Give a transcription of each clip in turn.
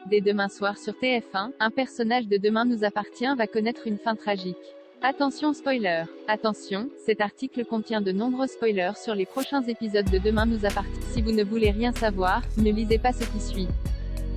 Dès demain soir sur TF1, un personnage de Demain nous appartient va connaître une fin tragique. Attention spoiler. Attention, cet article contient de nombreux spoilers sur les prochains épisodes de Demain nous appartient. Si vous ne voulez rien savoir, ne lisez pas ce qui suit.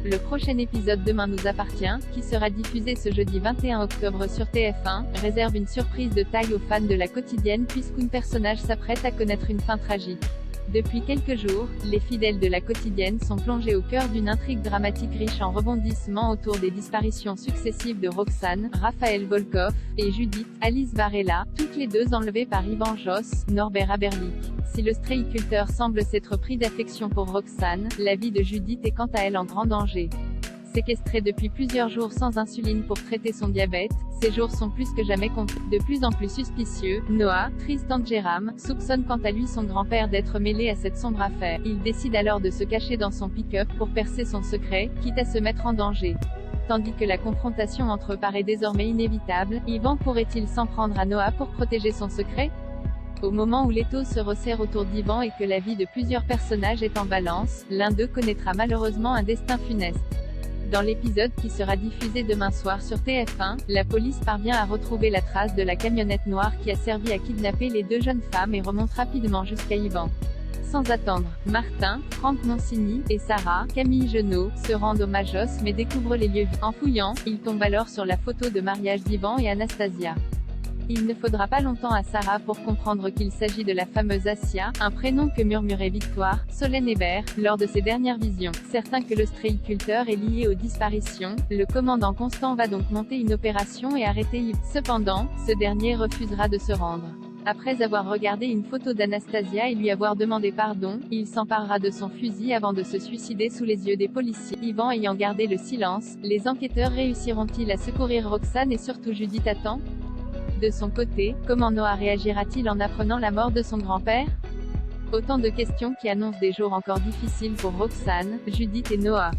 Le prochain épisode Demain nous appartient, qui sera diffusé ce jeudi 21 octobre sur TF1, réserve une surprise de taille aux fans de la quotidienne puisqu'un personnage s'apprête à connaître une fin tragique. Depuis quelques jours, les fidèles de la quotidienne sont plongés au cœur d'une intrigue dramatique riche en rebondissements autour des disparitions successives de Roxane, Raphaël Volkoff, et Judith, Alice Varela, toutes les deux enlevées par Yvan Joss, Norbert Aberlich. Si le stréiculteur semble s'être pris d'affection pour Roxane, la vie de Judith est quant à elle en grand danger. Séquestrée depuis plusieurs jours sans insuline pour traiter son diabète, ces jours sont plus que jamais comptés. De plus en plus suspicieux, Noah, Tristan Jérôme, soupçonne quant à lui son grand-père d'être mêlé à cette sombre affaire. Il décide alors de se cacher dans son pick-up pour percer son secret, quitte à se mettre en danger. Tandis que la confrontation entre eux paraît désormais inévitable, Yvan pourrait-il s'en prendre à Noah pour protéger son secret? Au moment où l'étau se resserre autour d'Yvan et que la vie de plusieurs personnages est en balance, l'un d'eux connaîtra malheureusement un destin funeste. Dans l'épisode qui sera diffusé demain soir sur TF1, la police parvient à retrouver la trace de la camionnette noire qui a servi à kidnapper les deux jeunes femmes et remonte rapidement jusqu'à Yvan. Sans attendre, Martin, Franck Monsigny, et Sarah, Camille Genot, se rendent au Majos mais découvrent les lieux vides. En fouillant, ils tombent alors sur la photo de mariage d'Yvan et Anastasia. Il ne faudra pas longtemps à Sarah pour comprendre qu'il s'agit de la fameuse Asia, un prénom que murmurait Victoire, Solène Hébert, lors de ses dernières visions. Certain que le stréiculteur est lié aux disparitions, le commandant Constant va donc monter une opération et arrêter Yves. Cependant, ce dernier refusera de se rendre. Après avoir regardé une photo d'Anastasia et lui avoir demandé pardon, il s'emparera de son fusil avant de se suicider sous les yeux des policiers. Yvan ayant gardé le silence, les enquêteurs réussiront-ils à secourir Roxane et surtout Judith à temps? De son côté, comment Noah réagira-t-il en apprenant la mort de son grand-père? Autant de questions qui annoncent des jours encore difficiles pour Roxane, Judith et Noah.